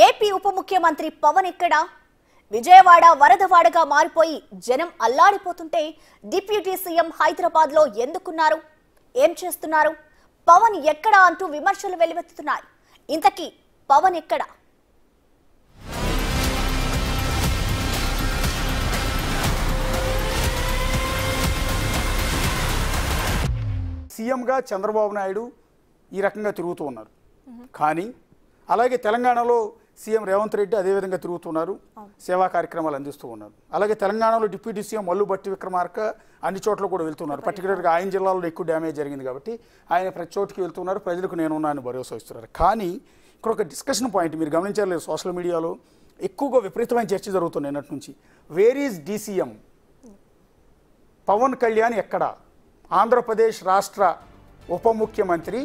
AP ఉప ముఖ్యమంత్రి పవన్ ఎక్కడా? విజయవాడ వరదవాడగా మారిపోయి జనం అల్లాడిపోతుంటే డిప్యూటీ సీఎం హైదరాబాద్ లో ఎందుకున్నారు? ఏం చేస్తున్నారు? పవన్ ఎక్కడా అంటూ విమర్శలు వెల్లువెత్తుతున్నాయి. ఇంతకీ పవన్ ఎక్కడా? సీఎంగా చంద్రబాబు నాయుడు ఈ రకంగా తిరుగుతూ ఉన్నారు. కానీ అలాగే తెలంగాణలో సీఎం రేవంత్ రెడ్డి అదేవిధంగా తిరుగుతున్నారు, సేవా కార్యక్రమాలు అందిస్తూ ఉన్నారు. అలాగే తెలంగాణలో డిప్యూటీ సీఎం మల్లు భట్టి విక్రమార్క అన్ని చోట్ల కూడా వెళ్తున్నారు. పర్టికులర్గా ఆయన జిల్లాలో ఎక్కువ డ్యామేజ్ జరిగింది కాబట్టి ఆయన ప్రతి చోటుకి వెళ్తున్నారు, ప్రజలకు నేనున్నాను భరోసా ఇస్తున్నారు. కానీ ఇక్కడ ఒక డిస్కషన్ పాయింట్ మీరు గమనించలేదు, సోషల్ మీడియాలో ఎక్కువగా విపరీతమైన చర్చ జరుగుతుంది నిన్నటి నుంచి. Where is DCM? Pawan Kalyan ఎక్కడ? ఆంధ్రప్రదేశ్ రాష్ట్ర ఉప ముఖ్యమంత్రి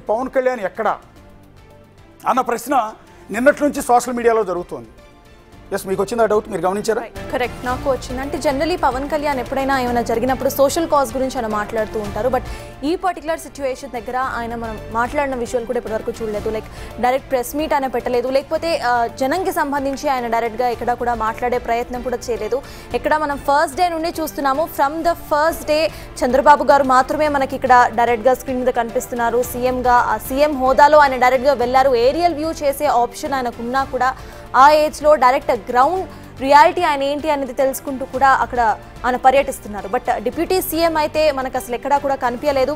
పవన్ కళ్యాణ్ ఎక్కడ అన్న ప్రశ్న నిన్నటి నుంచి సోషల్ మీడియాలో జరుగుతోంది. ఎస్, మీకు వచ్చింది ఆ డౌట్? మీరు గమనించారా? కరెక్ట్, నాకు వచ్చింది. అంటే జనరలీ పవన్ కళ్యాణ్ ఎప్పుడైనా ఏమైనా జరిగినప్పుడు సోషల్ కాజ్ గురించి ఆయన మాట్లాడుతూ ఉంటారు. బట్ ఈ పర్టికులర్ సిచ్యువేషన్ దగ్గర ఆయన మనం మాట్లాడిన విషయాలు కూడా ఇప్పటివరకు చూడలేదు. లైక్ డైరెక్ట్ ప్రెస్ మీట్ ఆయన పెట్టలేదు, లేకపోతే జనంకి సంబంధించి ఆయన డైరెక్ట్గా ఎక్కడ కూడా మాట్లాడే ప్రయత్నం కూడా చేయలేదు. ఎక్కడ మనం ఫస్ట్ డే నుండి చూస్తున్నాము. From the first day Chandrababu గారు మాత్రమే మనకి ఇక్కడ డైరెక్ట్గా స్క్రీన్ మీద కనిపిస్తున్నారు. సీఎంగా ఆ సీఎం హోదాలో ఆయన డైరెక్ట్గా వెళ్ళారు. ఏరియల్ వ్యూ చేసే ఆప్షన్ ఆయనకున్నా కూడా ఆ ఏజ్లో డైరెక్ట్ గ్రౌండ్ రియాలిటీ ఆయన ఏంటి అనేది తెలుసుకుంటూ కూడా అక్కడ ఆయన పర్యటిస్తున్నారు. బట్ డిప్యూటీ సీఎం అయితే మనకు అసలు ఎక్కడా కూడా కనిపించలేదు.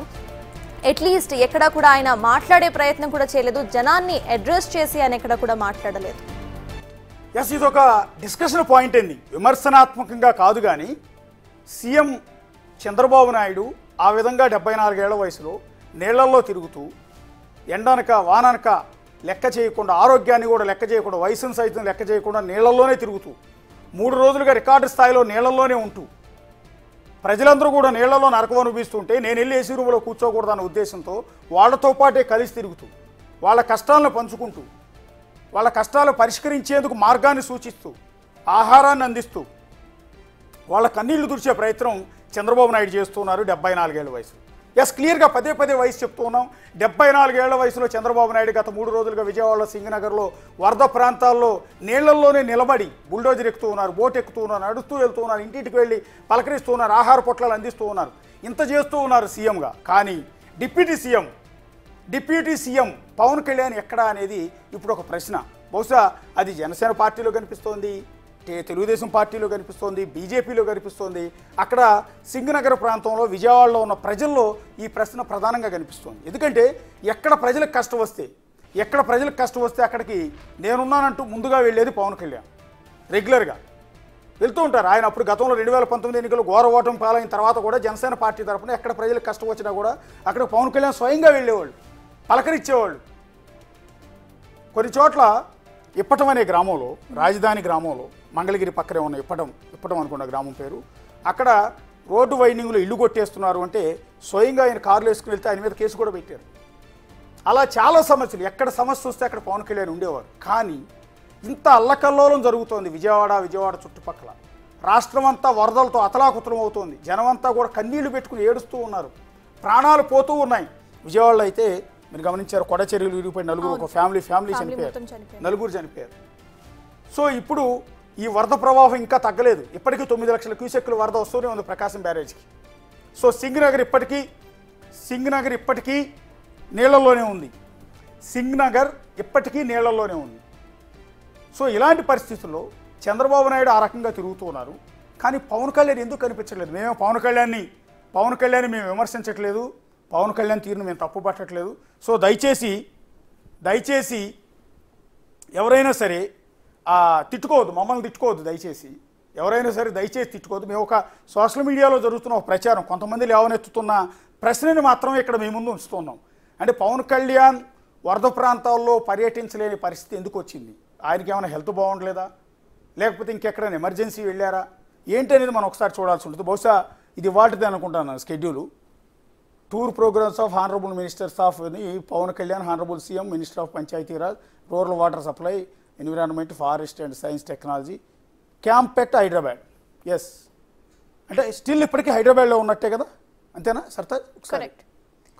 అట్లీస్ట్ ఎక్కడా కూడా ఆయన మాట్లాడే ప్రయత్నం కూడా చేయలేదు. జనాన్ని అడ్రస్ చేసి ఆయన ఎక్కడా కూడా మాట్లాడలేదు. ఎస్, ఇది ఒక డిస్కషన్ పాయింట్ అండి, విమర్శనాత్మకంగా కాదు. కానీ సీఎం చంద్రబాబు నాయుడు ఆ విధంగా 74 ఏళ్ల వయసులో నీళ్లలో తిరుగుతూ ఎండనక వాననక లెక్క చేయకుండా, ఆరోగ్యాన్ని కూడా లెక్క చేయకుండా, వయసును సైతం లెక్క చేయకుండా నీళ్లలోనే తిరుగుతూ 3 రోజులుగా రికార్డు స్థాయిలో నీళ్లలోనే ఉంటూ ప్రజలందరూ కూడా నీళ్లలో నరకం అనుభవిస్తుంటే నేను వెళ్ళి ఏసీ రూమ్లో కూర్చోకూడదన్న ఉద్దేశంతో వాళ్లతో పాటే కలిసి తిరుగుతూ వాళ్ళ కష్టాలను పంచుకుంటూ వాళ్ళ కష్టాలు పరిష్కరించేందుకు మార్గాన్ని సూచిస్తూ ఆహారాన్ని అందిస్తూ వాళ్ళ కన్నీళ్లు తుడిచే ప్రయత్నం చంద్రబాబు నాయుడు చేస్తున్నారు 74 ఏళ్ల వయసు. ఎస్, క్లియర్గా పదే వయసు చెప్తూ ఉన్నాం. 74 ఏళ్ల వయసులో చంద్రబాబు నాయుడు గత 3 రోజులుగా విజయవాడలో సింగనగర్లో వరద ప్రాంతాల్లో నీళ్లల్లోనే నిలబడి బుల్డోజర్ ఎక్కుతూ ఉన్నారు, బోట్ ఎక్కుతూ ఉన్నారు, నడుస్తూ వెళ్తూ ఉన్నారు, ఇంటింటికి వెళ్ళి పలకరిస్తూ ఉన్నారు, ఆహార పొట్లాలు అందిస్తూ ఉన్నారు. ఇంత చేస్తూ ఉన్నారు సీఎంగా. కానీ డిప్యూటీ సీఎం పవన్ కళ్యాణ్ ఎక్కడా అనేది ఇప్పుడు ఒక ప్రశ్న. బహుశా అది జనసేన పార్టీలో కనిపిస్తోంది, తెలుగుదేశం పార్టీలో కనిపిస్తోంది, బీజేపీలో కనిపిస్తోంది. అక్కడ సింగనగర్ ప్రాంతంలో విజయవాడలో ఉన్న ప్రజల్లో ఈ ప్రశ్న ప్రధానంగా కనిపిస్తోంది. ఎందుకంటే ఎక్కడ ప్రజలకు కష్టం వస్తే అక్కడికి నేనున్నానంటూ ముందుగా వెళ్ళేది పవన్ కళ్యాణ్. రెగ్యులర్గా వెళ్తూ ఉంటారు ఆయన. అప్పుడు గతంలో 2019 ఎన్నికలు ఘోర ఓటమి పాలైన తర్వాత కూడా జనసేన పార్టీ తరఫున ఎక్కడ ప్రజలకు కష్టం వచ్చినా కూడా అక్కడ పవన్ కళ్యాణ్ స్వయంగా వెళ్ళేవాళ్ళు, పలకరించేవాళ్ళు. కొన్ని చోట్ల ఇప్పటం అనే గ్రామంలో, రాజధాని గ్రామంలో, మంగళగిరి పక్కనే ఉన్న ఇప్పటం అనుకున్న గ్రామం పేరు, అక్కడ రోడ్డు వైండింగ్లో ఇల్లు కొట్టేస్తున్నారు అంటే స్వయంగా ఆయన కార్లు వేసుకుని వెళ్తే ఆయన మీద కేసు కూడా పెట్టారు. అలా చాలా సమస్యలు, ఎక్కడ సమస్య వస్తే అక్కడ పవన్ కళ్యాణ్ ఉండేవారు. కానీ ఇంత అల్లకల్లోలం జరుగుతోంది విజయవాడ చుట్టుపక్కల. రాష్ట్రం అంతా వరదలతో అతలాకుతలం అవుతోంది. జనమంతా కూడా కన్నీళ్లు పెట్టుకుని ఏడుస్తూ ఉన్నారు, ప్రాణాలు పోతూ ఉన్నాయి. విజయవాడలో అయితే మీరు గమనించారు, కొడ చర్యలు విరిగిపోయి ఒక ఫ్యామిలీ చనిపోయారు, 4 చనిపోయారు. సో ఇప్పుడు ఈ వరద ప్రవాహం ఇంకా తగ్గలేదు. ఇప్పటికీ 9 లక్షల క్యూసెక్కుల వరద వస్తూనే ఉంది ప్రకాశం బ్యారేజ్కి. సో సింగనగర్ ఇప్పటికీ నీళ్లలోనే ఉంది. సో ఇలాంటి పరిస్థితుల్లో చంద్రబాబు నాయుడు ఆ రకంగా తిరుగుతూ ఉన్నారు. కానీ పవన్ కళ్యాణ్ ఎందుకు కనిపించట్లేదు? మేమే పవన్ కళ్యాణ్ని మేము విమర్శించట్లేదు, పవన్ కళ్యాణ్ తీరును మేము తప్పు పట్టట్లేదు. సో దయచేసి ఎవరైనా సరే తిట్టుకోవద్దు, మమ్మల్ని తిట్టుకోవద్దు. ఎవరైనా సరే దయచేసి తిట్టుకోవద్దు. మేము ఒక సోషల్ మీడియాలో జరుగుతున్న ఒక ప్రచారం, కొంతమంది లేవనెత్తుతున్న ప్రశ్నని మాత్రమే ఇక్కడ మేము ముందు ఉంచుతున్నాం. అంటే పవన్ కళ్యాణ్ వరద ప్రాంతాల్లో పర్యటించలేని పరిస్థితి ఎందుకు వచ్చింది? ఆయనకి ఏమైనా హెల్త్ బాగుండలేదా, లేకపోతే ఇంకెక్కడైనా ఎమర్జెన్సీ వెళ్ళారా ఏంటి అనేది మనం ఒకసారి చూడాల్సి ఉంటుంది. బహుశా ఇది వాటిదే అనుకుంటాను schedule. Tour programs of honourable ministers of Pawan Kalyan, honourable CM, minister of Panchayati Raj, rural water supply, environment, forest and science technology, camp at Hyderabad. Yes, అంటే స్టిల్ ఇప్పటికీ హైదరాబాద్లో ఉన్నట్టే కదా, అంతేనా సర్తాజ్?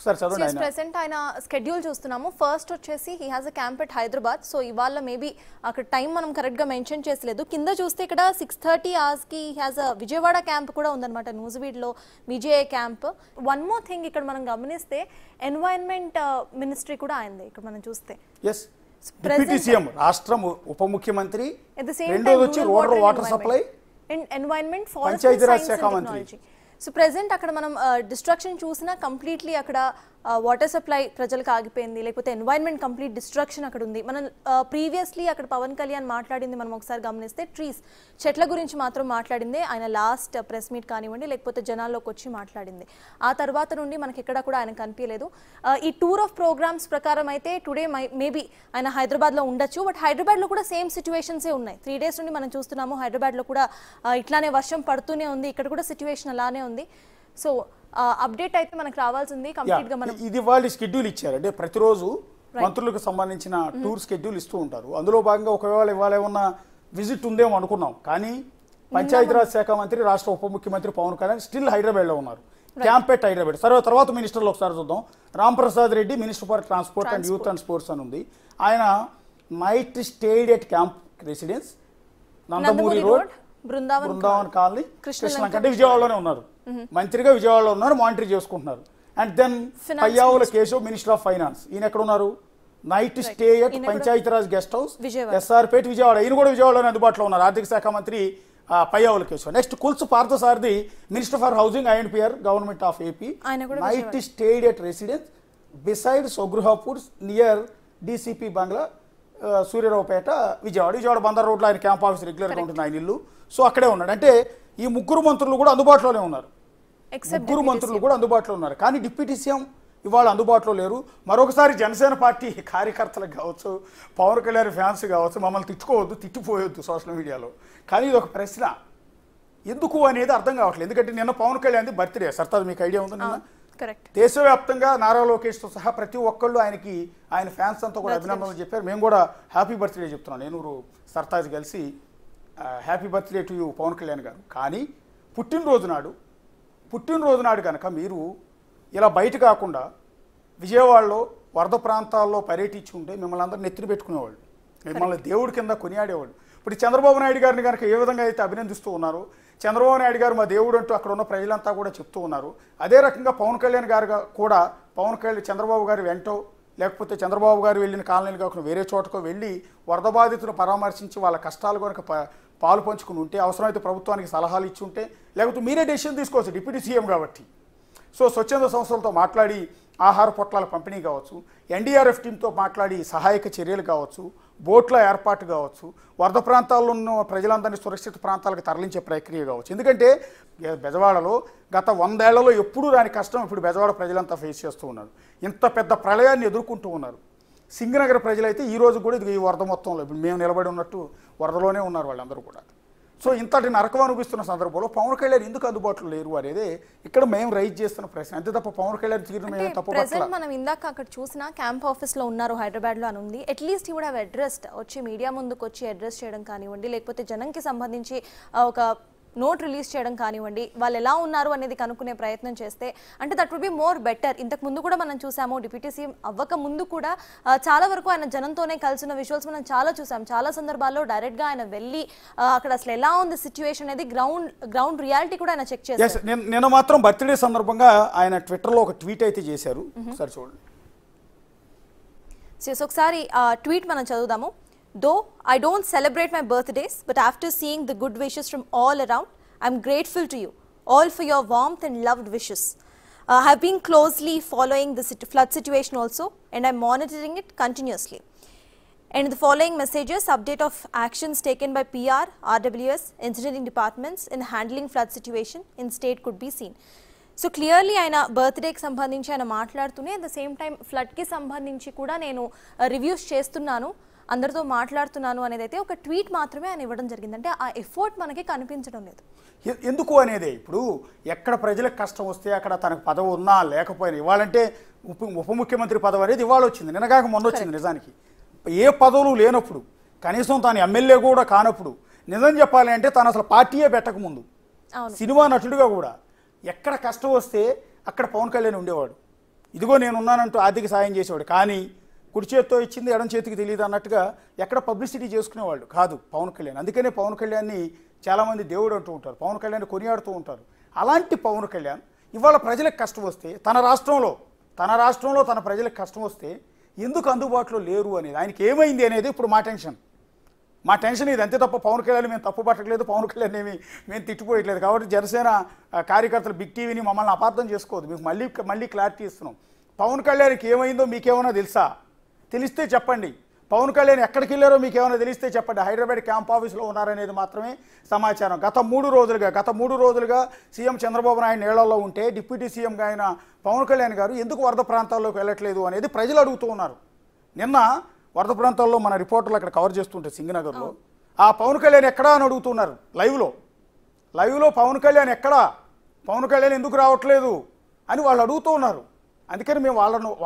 ఒకసారి చదవండి. ఆయన ప్రెసెంట్ ఆయన స్కెడ్యూల్ చూస్తున్నాము. ఫస్ట్ వచ్చేసి he has a camp at Hyderabad. So ఇవాళ మేబీ అక్కడ టైం మనం కరెక్ట్గా మెన్షన్ చేసలేదు. కింద చూస్తే ఇక్కడ 6:30 hours-కి he has a Vijayawada camp కూడా ఉందన్నమాట, నూజివీడ్లో Vijaya camp. One more thing ఇక్కడ మనం గమనిస్తే ఎన్వైరన్మెంట్ మినిస్ట్రీ కూడా అయింది ఇక్కడ మనం చూస్తే. ఎస్, డిప్యూటీ సీఎం రాష్ట్రం ఉప ముఖ్యమంత్రి, at the same రెండోది time వచ్చి rural water supply and environment, forest, Panchayati Raj science శాఖ and మంత్రి. technology. సో ప్రెసెంట్ అక్కడ మనం డిస్ట్రక్షన్ చూసినా కంప్లీట్లీ అక్కడ వాటర్ సప్లై ప్రజలకు ఆగిపోయింది, లేకపోతే ఎన్వైరన్మెంట్ కంప్లీట్ డిస్ట్రక్షన్ అక్కడ ఉంది. మనం ప్రీవియస్లీ అక్కడ పవన్ కళ్యాణ్ మాట్లాడింది మనం ఒకసారి గమనిస్తే ట్రీస్, చెట్ల గురించి మాత్రం మాట్లాడింది ఆయన లాస్ట్ ప్రెస్ మీట్ కానివ్వండి, లేకపోతే జనాల్లోకి వచ్చి మాట్లాడింది. ఆ తర్వాత నుండి మనకి ఎక్కడ కూడా ఆయన కనిపించలేదు. ఈ టూర్ ఆఫ్ ప్రోగ్రామ్స్ ప్రకారం అయితే టుడే మేబీ ఆయన హైదరాబాద్లో ఉండొచ్చు, బట్ హైదరాబాద్లో కూడా సేమ్ సిచ్యువేషన్సే ఉన్నాయి. 3 days నుండి మనం చూస్తున్నాము హైదరాబాద్లో కూడా ఇట్లానే వర్షం పడుతూనే ఉంది, ఇక్కడ కూడా సిచ్యువేషన్ అలానే ఉంది. సో అప్డేట్ అయితే మనకు రావాల్సింది కంప్లీట్ గా. మనం ఇది వాళ్ళు షెడ్యూల్ ఇచ్చారు, అంటే ప్రతిరోజు మంత్రులకు సంబంధించిన టూర్ షెడ్యూల్ ఇస్తూ ఉంటారు. అందులో భాగంగా ఒకవేళ ఇవాళ ఏమన్నా విజిట్ ఉందేమో అనుకున్నాం, కానీ పంచాయతీరాజ్ శాఖ మంత్రి, రాష్ట్ర ఉప ముఖ్యమంత్రి పవన్ కళ్యాణ్ స్టిల్ హైదరాబాద్లో ఉన్నారు, క్యాంప్ ఎట్ హైదరాబాద్. తర్వాత మినిస్టర్లు ఒకసారి చూద్దాం. Ramprasad Reddy minister for transport and youth and sports అని ఉంది. ఆయన night stayed at camp residence, Nandamuri road, Brindavan colony, Krishnalanka, అంటే విజయవాడలోనే ఉన్నారు. మంత్రిగా విజయవాడలో ఉన్నారు, మానిటర్ చేసుకుంటున్నారు. And then Payyavula Keshav minister of finance, ఈయన ఎక్కడ ఉన్నారు? Night stay at Panchayati Raj guest house, SR Pet, Vijayawada. ఈయన కూడా విజయవాడలోనే అందుబాటులో ఉన్నారు, ఆర్థిక శాఖ మంత్రి Payyavula Keshav. Next Kolusu Parthasarathy minister for housing INPR government of AP, night stayed at residence beside సోగృహాపూర్ near DCP bungalow, Suryaraopeta, Vijayawada Bandar రోడ్లో ఆయన క్యాంప్ ఆఫీస్ రెగ్యులర్గా ఉంటుంది, ఆయన ఇల్లు. సో అక్కడే ఉన్నాడు. అంటే ఈ ముగ్గురు మంత్రులు కూడా అందుబాటులోనే ఉన్నారు, కానీ డిప్యూటీ సీఎం ఇవాళ అందుబాటులో లేరు. మరొకసారి జనసేన పార్టీ కార్యకర్తలకు కావచ్చు, పవన్ కళ్యాణ్ ఫ్యాన్స్ కావచ్చు, మమ్మల్ని తిట్టుకోవద్దు, తిట్టిపోయొద్దు సోషల్ మీడియాలో, కానీ ఇది ఒక ప్రశ్న, ఎందుకు అనేది అర్థం కావట్లేదు. ఎందుకంటే నిన్న పవన్ కళ్యాణ్ బర్త్డే, సర్తాజ్ మీకు ఐడియా ఉంది, నిన్న దేశవ్యాప్తంగా నారా లోకేష్తో సహా ప్రతి ఒక్కళ్ళు ఆయన ఫ్యాన్స్ అంతా కూడా అభినందనలు చెప్పారు. మేము కూడా హ్యాపీ బర్త్డే చెప్తున్నాం, నేను సర్తాజ్ కలిసి happy birthday to you Pawan Kalyan గారు. కానీ పుట్టినరోజు నాడు కనుక మీరు ఇలా బయట కాకుండా విజయవాడలో వరద ప్రాంతాల్లో పర్యటించి ఉంటే మిమ్మల్ని అందరూ నెత్తిన పెట్టుకునేవాళ్ళు, మిమ్మల్ని దేవుడి కింద కొనియాడేవాళ్ళు. ఇప్పుడు చంద్రబాబు నాయుడు గారిని కనుక ఏ విధంగా అయితే అభినందిస్తూ ఉన్నారు, చంద్రబాబు నాయుడు గారు మా దేవుడు అంటూ అక్కడ ఉన్న ప్రజలంతా కూడా చెప్తూ ఉన్నారు, అదే రకంగా పవన్ కళ్యాణ్ గారు కూడా చంద్రబాబు గారు వెంటో, లేకపోతే చంద్రబాబు గారు వెళ్ళిన కాలనీలు కాకుండా వేరే చోటకో వెళ్ళి వరద బాధితులను పరామర్శించి వాళ్ళ కష్టాలు కనుక పాలు పంచుకుని ఉంటే, అవసరమైతే ప్రభుత్వానికి సలహాలు ఇచ్చి ఉంటే, లేకపోతే మీరే డెసిషన్ తీసుకోవచ్చు డిప్యూటీ సీఎం కాబట్టి. సో స్వచ్ఛంద సంస్థలతో మాట్లాడి ఆహార పొట్లాల పంపిణీ కావచ్చు, ఎన్డీఆర్ఎఫ్ టీంతో మాట్లాడి సహాయక చర్యలు కావచ్చు, బోట్ల ఏర్పాటు కావచ్చు, వరద ప్రాంతాల్లో ఉన్న ప్రజలందరినీ సురక్షిత ప్రాంతాలకు తరలించే ప్రక్రియ కావచ్చు. ఎందుకంటే బెజవాడలో గత 100 ఏళ్లలో ఎప్పుడూ దాని కష్టం ఇప్పుడు బెజవాడ ప్రజలంతా ఫేస్ చేస్తూ ఉన్నారు. ఇంత పెద్ద ప్రళయాన్ని ఎదుర్కొంటూ ఉన్నారు. సింగనగర్ ప్రజలైతే ఈ రోజు కూడా ఈ వరద మొత్తంలో ఇప్పుడు మేము నిలబడి ఉన్నట్టు వరదలోనే ఉన్నారు వాళ్ళందరూ కూడా. సో ఇంతటి నరకం అనిపిస్తున్న సందర్భంలో పవన్ కళ్యాణ్ ఎందుకు అందుబాటులో లేరు అనేది ఇక్కడ మేము రైజ్ చేస్తున్న ప్రశ్న. అంతే తప్ప పవన్ కళ్యాణ్ తీరును మేము తప్ప. మనం ఇందాక అక్కడ చూసిన క్యాంప్ ఆఫీస్లో ఉన్నారు హైదరాబాద్లో అని ఉంది. అట్లీస్ట్ ఈ వుడ్ హ్యావ్ అడ్రస్డ్, వచ్చి మీడియా ముందుకు వచ్చి అడ్రస్ చేయడం కానివ్వండి, లేకపోతే జనంకి సంబంధించి ఒక నోట్ రిలీజ్ చేయడం కానివ్వండి, వాళ్ళు ఎలా ఉన్నారు అనేది కనుక్కునే ప్రయత్నం చేస్తే అంటే that would be more better. ఇంతకు ముందు కూడా మనం చూసాము, డిప్యూటీ సీఎం అవ్వక ముందు కూడా చాలా వరకు ఆయన జనంతోనే కలిసిన విజువల్స్ మనం చాలా చూసాం. చాలా సందర్భాల్లో డైరెక్ట్గా ఆయన వెళ్ళి అక్కడ అసలు ఎలా ఉంది సిచ్యువేషన్ అనేది గ్రౌండ్ రియాలిటీ కూడా ఆయన చెక్ చేశారు. నేను మాత్రం బర్త్డే సందర్భంగా ఆయన ట్విట్టర్లో ఒక ట్వీట్ అయితే చేశారు, ఒకసారి చూడండి. ఒకసారి ఆ ట్వీట్ మనం చదువుదాము. Though I don't celebrate my birthdays, but after seeing the good wishes from all around, I'm grateful to you all for your warmth and loved wishes. I have been closely following the flood situation also, and I'm monitoring it continuously. And the following messages, update of actions taken by PR, RWS, engineering departments in handling flood situation in state could be seen. So clearly ఆయన బర్త్డేకి సంబంధించి ఆయన మాట్లాడుతూనే at the same time ఫ్లడ్కి సంబంధించి కూడా నేను reviews చేస్తున్నాను, అందరితో మాట్లాడుతున్నాను అనేది అయితే ఒక ట్వీట్ మాత్రమే ఆయన ఇవ్వడం జరిగింది. అంటే ఆ ఎఫర్ట్ మనకి కనిపించడం లేదు. ఎందుకు అనేది ఇప్పుడు ఎక్కడ ప్రజలకు కష్టం వస్తే అక్కడ తనకు పదవి ఉన్నా లేకపోయినా, ఇవాళంటే ఉప ముఖ్యమంత్రి పదవి అనేది ఇవాళ వచ్చింది, నిన్నగాక మొన్న వచ్చింది. నిజానికి ఏ పదవులు లేనప్పుడు, కనీసం తాను ఎమ్మెల్యే కూడా కానప్పుడు, నిజం చెప్పాలి అంటే తను అసలు పార్టీయే పెట్టకముందు సినిమా నటుడిగా కూడా ఎక్కడ కష్టం వస్తే అక్కడ పవన్ కళ్యాణ్ ఉండేవాడు. ఇదిగో నేనున్నానంటూ ఆర్థిక సాయం చేసేవాడు. కానీ కుడి చేతితో ఇచ్చింది ఎడం చేతికి తెలియదు అన్నట్టుగా ఎక్కడ పబ్లిసిటీ చేసుకునేవాళ్ళు కాదు పవన్ కళ్యాణ్. అందుకనే పవన్ కళ్యాణ్ని చాలామంది దేవుడు అంటూ ఉంటారు, పవన్ కళ్యాణ్ కొనియాడుతూ ఉంటారు. అలాంటి పవన్ కళ్యాణ్ ఇవాళ ప్రజలకు కష్టం వస్తే తన రాష్ట్రంలో తన ప్రజలకు కష్టం వస్తే ఎందుకు అందుబాటులో లేరు అనేది, ఆయనకి ఏమైంది అనేది ఇప్పుడు మా టెన్షన్ ఇది. అంతే తప్ప పవన్ కళ్యాణ్ మేము తప్పు పట్టట్లేదు, పవన్ కళ్యాణ్ మేము తిట్టుకోవట్లేదు. కాబట్టి జనసేన కార్యకర్తలు బిగ్ టీవీని మమ్మల్ని అపార్థం చేసుకోవద్దు, మీకు మళ్ళీ క్లారిటీ ఇస్తున్నాం. పవన్ కళ్యాణ్కి ఏమైందో మీకేమైనా తెలుసా? తెలిస్తే చెప్పండి. పవన్ కళ్యాణ్ ఎక్కడికి వెళ్ళారో మీకు ఏమైనా తెలిస్తే చెప్పండి. హైదరాబాద్ క్యాంప్ ఆఫీస్లో ఉన్నారనేది మాత్రమే సమాచారం. గత మూడు రోజులుగా సీఎం చంద్రబాబు నాయుడు నీళ్లలో ఉంటే డిప్యూటీ సీఎంగా ఆయన పవన్ కళ్యాణ్ గారు ఎందుకు వరద ప్రాంతాల్లోకి వెళ్ళట్లేదు అనేది ప్రజలు అడుగుతూ ఉన్నారు. నిన్న వరద ప్రాంతాల్లో మన రిపోర్టర్లు అక్కడ కవర్ చేస్తుంటే సింగనగర్లో ఆ పవన్ కళ్యాణ్ ఎక్కడా అని అడుగుతున్నారు. లైవ్లో పవన్ కళ్యాణ్ ఎక్కడా, పవన్ కళ్యాణ్ ఎందుకు రావట్లేదు అని వాళ్ళు అడుగుతూ ఉన్నారు. అందుకని మేము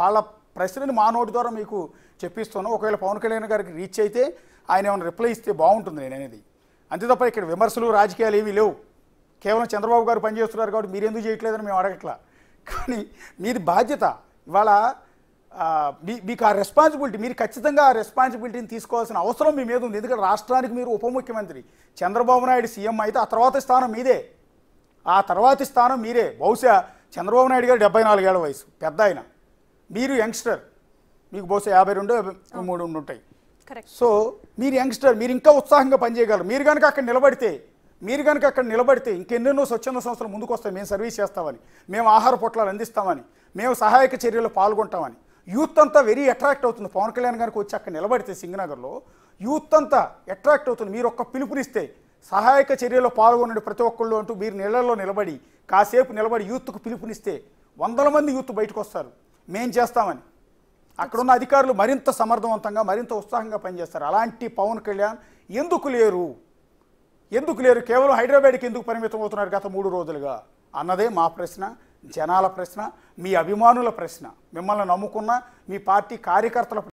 వాళ్ళ ప్రశ్నని మా నోటి ద్వారా మీకు చెప్పిస్తున్నాం. ఒకవేళ పవన్ కళ్యాణ్ గారికి రీచ్ అయితే ఆయన ఏమైనా రిప్లై ఇస్తే బాగుంటుంది నేను అనేది. అంతే తప్ప ఇక్కడ విమర్శలు రాజకీయాలు ఏమీ లేవు. కేవలం చంద్రబాబు గారు పనిచేస్తున్నారు కాబట్టి మీరు ఎందుకు చేయట్లేదని మేము అడగట్లా. కానీ మీది బాధ్యత. ఇవాళ మీకు ఆ రెస్పాన్సిబిలిటీ, మీరు ఖచ్చితంగా ఆ రెస్పాన్సిబిలిటీని తీసుకోవాల్సిన అవసరం మీ మీద ఉంది. ఎందుకంటే రాష్ట్రానికి మీరు ఉప ముఖ్యమంత్రి, చంద్రబాబు నాయుడు సీఎం అయితే ఆ తర్వాతి స్థానం మీరే. బహుశా చంద్రబాబు నాయుడు గారు 74 ఏళ్ల వయసు, పెద్ద ఆయన, మీరు యంగ్స్టర్, మీకు బహుశా 52-53 ఉంటాయి. సో మీరు యంగ్స్టర్, మీరు ఇంకా ఉత్సాహంగా పనిచేయగలరు. మీరు కనుక అక్కడ నిలబడితే ఇంకెన్నెన్నో స్వచ్ఛంద సంస్థలు ముందుకు వస్తాయి. మేము సర్వీస్ చేస్తామని, మేము ఆహార పొట్లాలు అందిస్తామని, మేము సహాయక చర్యల్లో పాల్గొంటామని. యూత్ అంతా వెరీ అట్రాక్ట్ అవుతుంది. పవన్ కళ్యాణ్ గారికి వచ్చి అక్కడ నిలబడితే సింగనగర్లో యూత్ అంతా అట్రాక్ట్ అవుతుంది. మీరు ఒక్క పిలుపునిస్తే సహాయక చర్యల్లో పాల్గొనండి ప్రతి ఒక్కళ్ళు అంటూ మీరు నీళ్లలో నిలబడి కాసేపు యూత్కు పిలుపునిస్తే 100 మంది యూత్ బయటకు వస్తారు మేం చేస్తామని. అక్కడున్న అధికారులు మరింత సమర్థవంతంగా మరింత ఉత్సాహంగా పనిచేస్తారు. అలాంటి పవన్ కళ్యాణ్ ఎందుకు లేరు? కేవలం హైదరాబాద్కి ఎందుకు పరిమితం అవుతున్నారు గత 3 రోజులుగా అన్నదే మా ప్రశ్న, జనాల ప్రశ్న, మీ అభిమానుల ప్రశ్న, మిమ్మల్ని నమ్ముకున్న మీ పార్టీ కార్యకర్తల